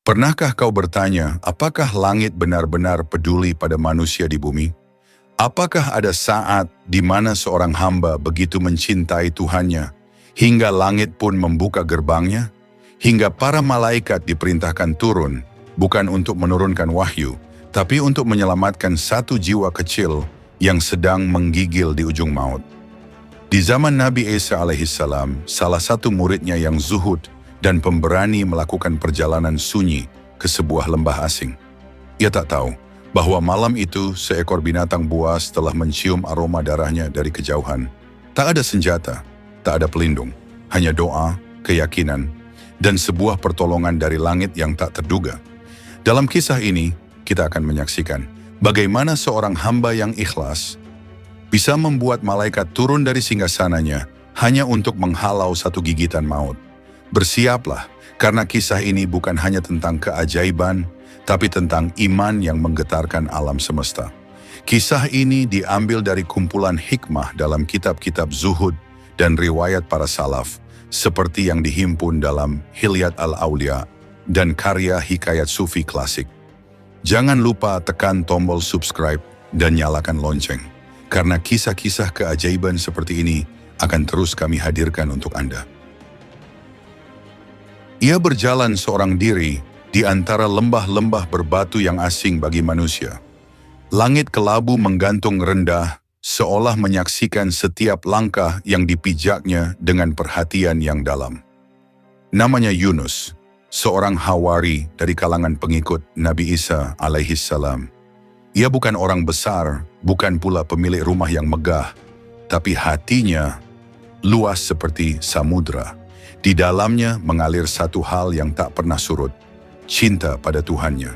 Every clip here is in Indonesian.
Pernahkah kau bertanya, apakah langit benar-benar peduli pada manusia di bumi? Apakah ada saat di mana seorang hamba begitu mencintai Tuhannya, hingga langit pun membuka gerbangnya? Hingga para malaikat diperintahkan turun, bukan untuk menurunkan wahyu, tapi untuk menyelamatkan satu jiwa kecil yang sedang menggigil di ujung maut. Di zaman Nabi Isa alaihissalam, salah satu muridnya yang zuhud dan pemberani melakukan perjalanan sunyi ke sebuah lembah asing. Ia tak tahu bahwa malam itu seekor binatang buas telah mencium aroma darahnya dari kejauhan. Tak ada senjata, tak ada pelindung, hanya doa, keyakinan, dan sebuah pertolongan dari langit yang tak terduga. Dalam kisah ini, kita akan menyaksikan bagaimana seorang hamba yang ikhlas bisa membuat malaikat turun dari singgasananya hanya untuk menghalau satu gigitan maut. Bersiaplah, karena kisah ini bukan hanya tentang keajaiban, tapi tentang iman yang menggetarkan alam semesta. Kisah ini diambil dari kumpulan hikmah dalam kitab-kitab zuhud dan riwayat para salaf, seperti yang dihimpun dalam Hilyat al-Aulia dan karya hikayat sufi klasik. Jangan lupa tekan tombol subscribe dan nyalakan lonceng, karena kisah-kisah keajaiban seperti ini akan terus kami hadirkan untuk Anda. Ia berjalan seorang diri di antara lembah-lembah berbatu yang asing bagi manusia. Langit kelabu menggantung rendah, seolah menyaksikan setiap langkah yang dipijaknya dengan perhatian yang dalam. Namanya Yunus, seorang hawari dari kalangan pengikut Nabi Isa alaihissalam. Ia bukan orang besar, bukan pula pemilik rumah yang megah, tapi hatinya luas seperti samudra. Di dalamnya mengalir satu hal yang tak pernah surut, cinta pada Tuhannya.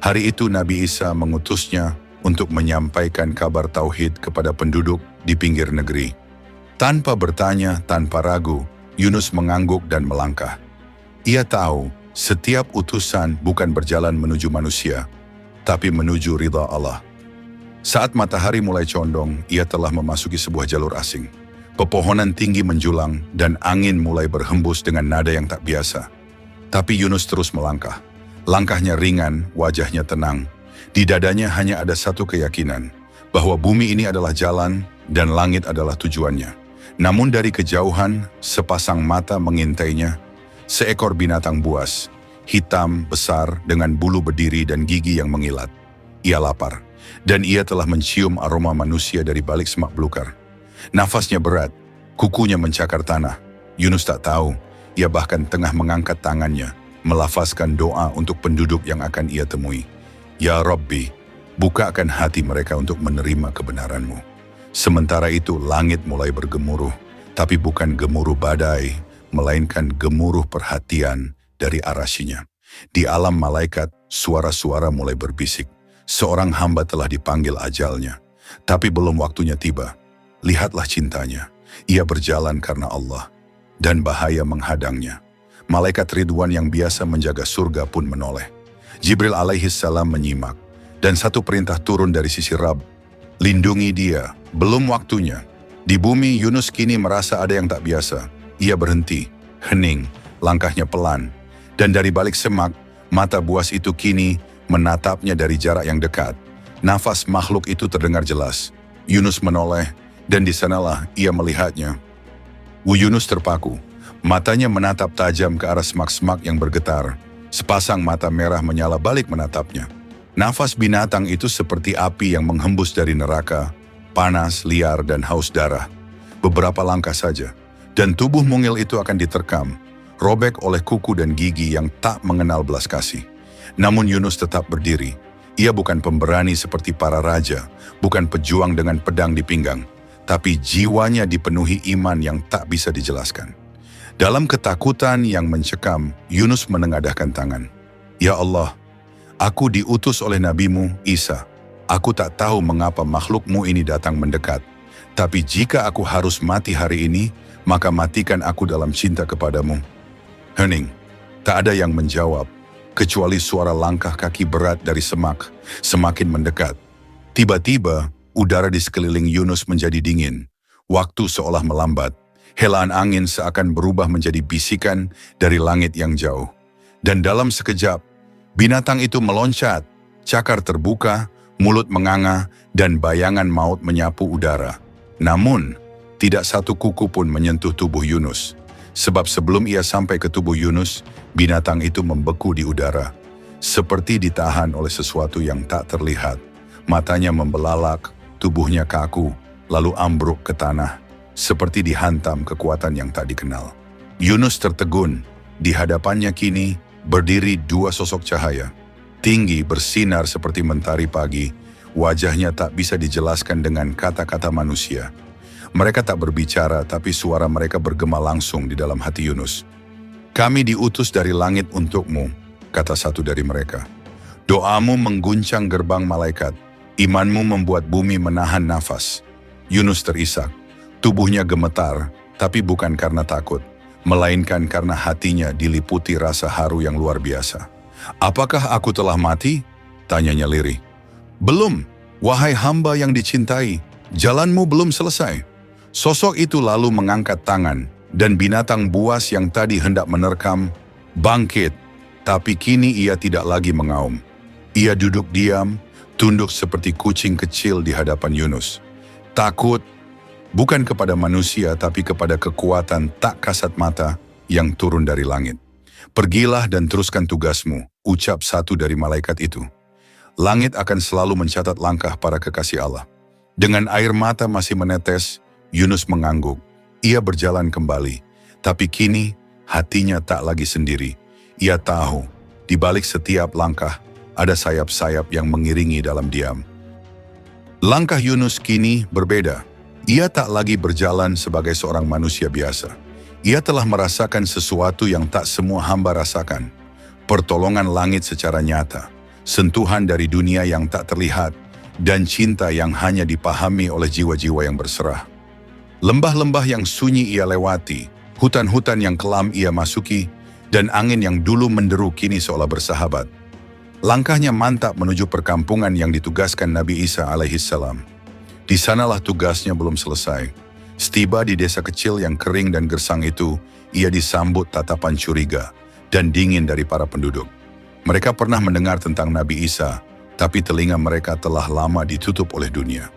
Hari itu Nabi Isa mengutusnya untuk menyampaikan kabar tauhid kepada penduduk di pinggir negeri. Tanpa bertanya, tanpa ragu, Yunus mengangguk dan melangkah. Ia tahu setiap utusan bukan berjalan menuju manusia, tapi menuju ridha Allah. Saat matahari mulai condong, ia telah memasuki sebuah jalur asing. Pepohonan tinggi menjulang dan angin mulai berhembus dengan nada yang tak biasa. Tapi Yunus terus melangkah. Langkahnya ringan, wajahnya tenang. Di dadanya hanya ada satu keyakinan, bahwa bumi ini adalah jalan dan langit adalah tujuannya. Namun dari kejauhan, sepasang mata mengintainya. Seekor binatang buas, hitam, besar, dengan bulu berdiri dan gigi yang mengilat. Ia lapar, dan ia telah mencium aroma manusia dari balik semak belukar. Nafasnya berat, kukunya mencakar tanah. Yunus tak tahu, ia bahkan tengah mengangkat tangannya, melafazkan doa untuk penduduk yang akan ia temui. Ya Rabbi, bukakan hati mereka untuk menerima kebenaran-Mu. Sementara itu langit mulai bergemuruh, tapi bukan gemuruh badai, melainkan gemuruh perhatian dari arasy-Nya. Di alam malaikat, suara-suara mulai berbisik. Seorang hamba telah dipanggil ajalnya, tapi belum waktunya tiba. Lihatlah cintanya, ia berjalan karena Allah, dan bahaya menghadangnya. Malaikat Ridwan yang biasa menjaga surga pun menoleh. Jibril alaihissalam menyimak, dan satu perintah turun dari sisi Rabb. Lindungi dia, belum waktunya. Di bumi Yunus kini merasa ada yang tak biasa. Ia berhenti, hening, langkahnya pelan. Dan dari balik semak, mata buas itu kini menatapnya dari jarak yang dekat. Nafas makhluk itu terdengar jelas. Yunus menoleh, dan di sanalah ia melihatnya. Yunus terpaku. Matanya menatap tajam ke arah semak-semak yang bergetar. Sepasang mata merah menyala balik menatapnya. Nafas binatang itu seperti api yang menghembus dari neraka, panas, liar, dan haus darah. Beberapa langkah saja, dan tubuh mungil itu akan diterkam, robek oleh kuku dan gigi yang tak mengenal belas kasih. Namun Yunus tetap berdiri. Ia bukan pemberani seperti para raja, bukan pejuang dengan pedang di pinggang, tapi jiwanya dipenuhi iman yang tak bisa dijelaskan. Dalam ketakutan yang mencekam, Yunus menengadahkan tangan. Ya Allah, aku diutus oleh nabimu, Isa. Aku tak tahu mengapa makhlukmu ini datang mendekat. Tapi jika aku harus mati hari ini, maka matikan aku dalam cinta kepadamu. Hening, tak ada yang menjawab, kecuali suara langkah kaki berat dari semak, semakin mendekat. Tiba-tiba, udara di sekeliling Yunus menjadi dingin. Waktu seolah melambat. Helaan angin seakan berubah menjadi bisikan dari langit yang jauh. Dan dalam sekejap, Binatang itu meloncat, cakar terbuka, mulut menganga, dan bayangan maut menyapu udara. Namun, tidak satu kuku pun menyentuh tubuh Yunus. Sebab sebelum ia sampai ke tubuh Yunus, binatang itu membeku di udara. Seperti ditahan oleh sesuatu yang tak terlihat. Matanya membelalak, tubuhnya kaku, lalu ambruk ke tanah. Seperti dihantam kekuatan yang tak dikenal. Yunus tertegun. Di hadapannya kini berdiri dua sosok cahaya. Tinggi bersinar seperti mentari pagi. Wajahnya tak bisa dijelaskan dengan kata-kata manusia. Mereka tak berbicara, tapi suara mereka bergema langsung di dalam hati Yunus. "Kami diutus dari langit untukmu," kata satu dari mereka. "Doamu mengguncang gerbang malaikat. Imanmu membuat bumi menahan nafas." Yunus terisak. Tubuhnya gemetar, tapi bukan karena takut, melainkan karena hatinya diliputi rasa haru yang luar biasa. "Apakah aku telah mati?" tanyanya lirih. "Belum, wahai hamba yang dicintai, jalanmu belum selesai." Sosok itu lalu mengangkat tangan, dan binatang buas yang tadi hendak menerkam, bangkit, tapi kini ia tidak lagi mengaum. Ia duduk diam, tunduk seperti kucing kecil di hadapan Yunus. Takut, bukan kepada manusia, tapi kepada kekuatan tak kasat mata yang turun dari langit. "Pergilah dan teruskan tugasmu," ucap satu dari malaikat itu. "Langit akan selalu mencatat langkah para kekasih Allah." Dengan air mata masih menetes, Yunus mengangguk. Ia berjalan kembali, tapi kini hatinya tak lagi sendiri. Ia tahu, di balik setiap langkah ada sayap-sayap yang mengiringi dalam diam. Langkah Yunus kini berbeda. Ia tak lagi berjalan sebagai seorang manusia biasa. Ia telah merasakan sesuatu yang tak semua hamba rasakan. Pertolongan langit secara nyata, sentuhan dari dunia yang tak terlihat, dan cinta yang hanya dipahami oleh jiwa-jiwa yang berserah. Lembah-lembah yang sunyi ia lewati, hutan-hutan yang kelam ia masuki, dan angin yang dulu menderu kini seolah bersahabat. Langkahnya mantap menuju perkampungan yang ditugaskan Nabi Isa alaihissalam. Di sanalah tugasnya belum selesai. Setiba di desa kecil yang kering dan gersang itu, ia disambut tatapan curiga dan dingin dari para penduduk. Mereka pernah mendengar tentang Nabi Isa, tapi telinga mereka telah lama ditutup oleh dunia.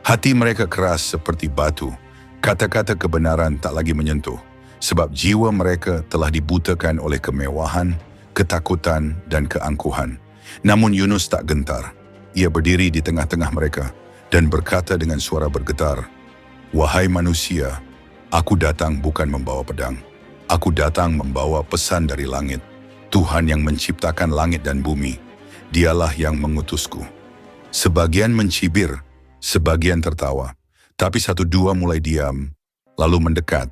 Hati mereka keras seperti batu. Kata-kata kebenaran tak lagi menyentuh, sebab jiwa mereka telah dibutakan oleh kemewahan, ketakutan, dan keangkuhan. Namun Yunus tak gentar. Ia berdiri di tengah-tengah mereka dan berkata dengan suara bergetar, "Wahai manusia, aku datang bukan membawa pedang. Aku datang membawa pesan dari langit. Tuhan yang menciptakan langit dan bumi, Dialah yang mengutusku." Sebagian mencibir, sebagian tertawa, tapi satu dua mulai diam, lalu mendekat.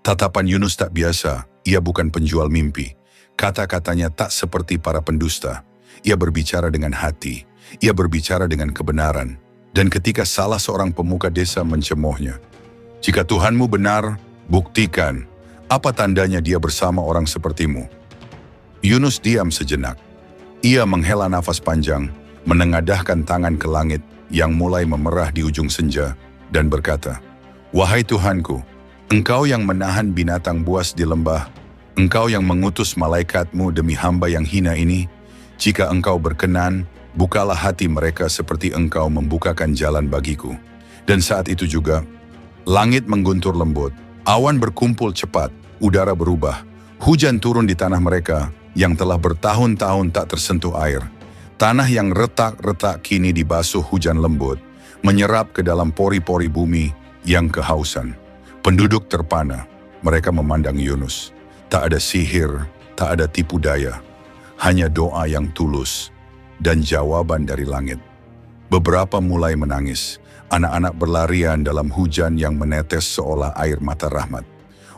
Tatapan Yunus tak biasa, ia bukan penjual mimpi. Kata-katanya tak seperti para pendusta. Ia berbicara dengan hati, ia berbicara dengan kebenaran. Dan ketika salah seorang pemuka desa mencemoohnya, "Jika Tuhanmu benar, buktikan, apa tandanya dia bersama orang sepertimu?" Yunus diam sejenak. Ia menghela nafas panjang, menengadahkan tangan ke langit yang mulai memerah di ujung senja, dan berkata, "Wahai Tuhanku, Engkau yang menahan binatang buas di lembah, Engkau yang mengutus malaikatmu demi hamba yang hina ini, jika Engkau berkenan, bukalah hati mereka seperti Engkau membukakan jalan bagiku." Dan saat itu juga, langit mengguntur lembut, awan berkumpul cepat, udara berubah, hujan turun di tanah mereka yang telah bertahun-tahun tak tersentuh air. Tanah yang retak-retak kini dibasuh hujan lembut, menyerap ke dalam pori-pori bumi yang kehausan. Penduduk terpana, mereka memandang Yunus. Tak ada sihir, tak ada tipu daya, hanya doa yang tulus dan jawaban dari langit. Beberapa mulai menangis, anak-anak berlarian dalam hujan yang menetes seolah air mata rahmat.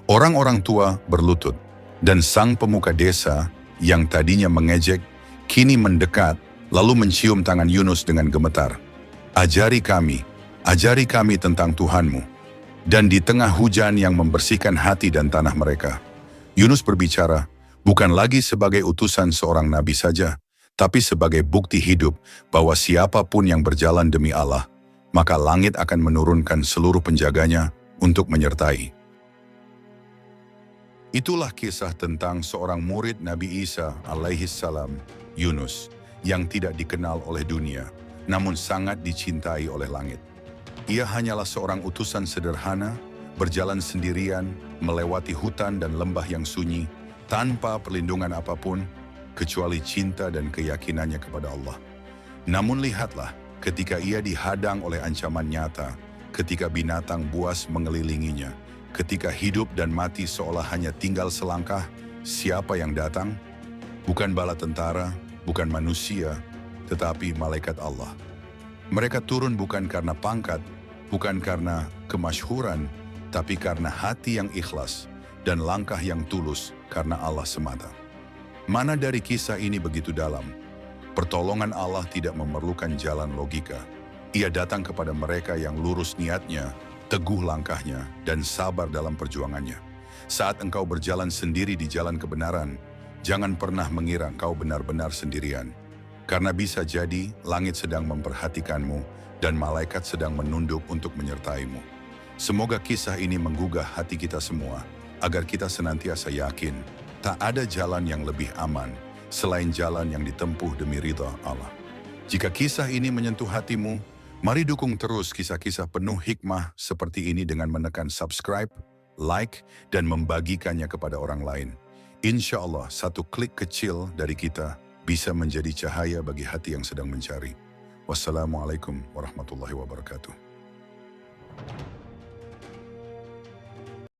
Orang-orang tua berlutut, dan sang pemuka desa yang tadinya mengejek, kini mendekat, lalu mencium tangan Yunus dengan gemetar. Ajari kami tentang Tuhanmu." Dan di tengah hujan yang membersihkan hati dan tanah mereka, Yunus berbicara bukan lagi sebagai utusan seorang nabi saja, tapi sebagai bukti hidup bahwa siapapun yang berjalan demi Allah, maka langit akan menurunkan seluruh penjaganya untuk menyertai. Itulah kisah tentang seorang murid Nabi Isa alaihissalam Yunus, yang tidak dikenal oleh dunia, namun sangat dicintai oleh langit. Ia hanyalah seorang utusan sederhana, berjalan sendirian, melewati hutan dan lembah yang sunyi, tanpa perlindungan apapun, kecuali cinta dan keyakinannya kepada Allah. Namun lihatlah, ketika ia dihadang oleh ancaman nyata, ketika binatang buas mengelilinginya, ketika hidup dan mati seolah hanya tinggal selangkah, siapa yang datang? Bukan bala tentara, bukan manusia, tetapi malaikat Allah. Mereka turun bukan karena pangkat, bukan karena kemasyhuran, tapi karena hati yang ikhlas dan langkah yang tulus karena Allah semata. Mana dari kisah ini begitu dalam? Pertolongan Allah tidak memerlukan jalan logika. Ia datang kepada mereka yang lurus niatnya, teguh langkahnya, dan sabar dalam perjuangannya. Saat engkau berjalan sendiri di jalan kebenaran, jangan pernah mengira engkau benar-benar sendirian. Karena bisa jadi langit sedang memperhatikanmu dan malaikat sedang menunduk untuk menyertaimu. Semoga kisah ini menggugah hati kita semua, agar kita senantiasa yakin, tak ada jalan yang lebih aman selain jalan yang ditempuh demi ridha Allah. Jika kisah ini menyentuh hatimu, mari dukung terus kisah-kisah penuh hikmah seperti ini dengan menekan subscribe, like, dan membagikannya kepada orang lain. Insya Allah, satu klik kecil dari kita bisa menjadi cahaya bagi hati yang sedang mencari. Wassalamualaikum warahmatullahi wabarakatuh.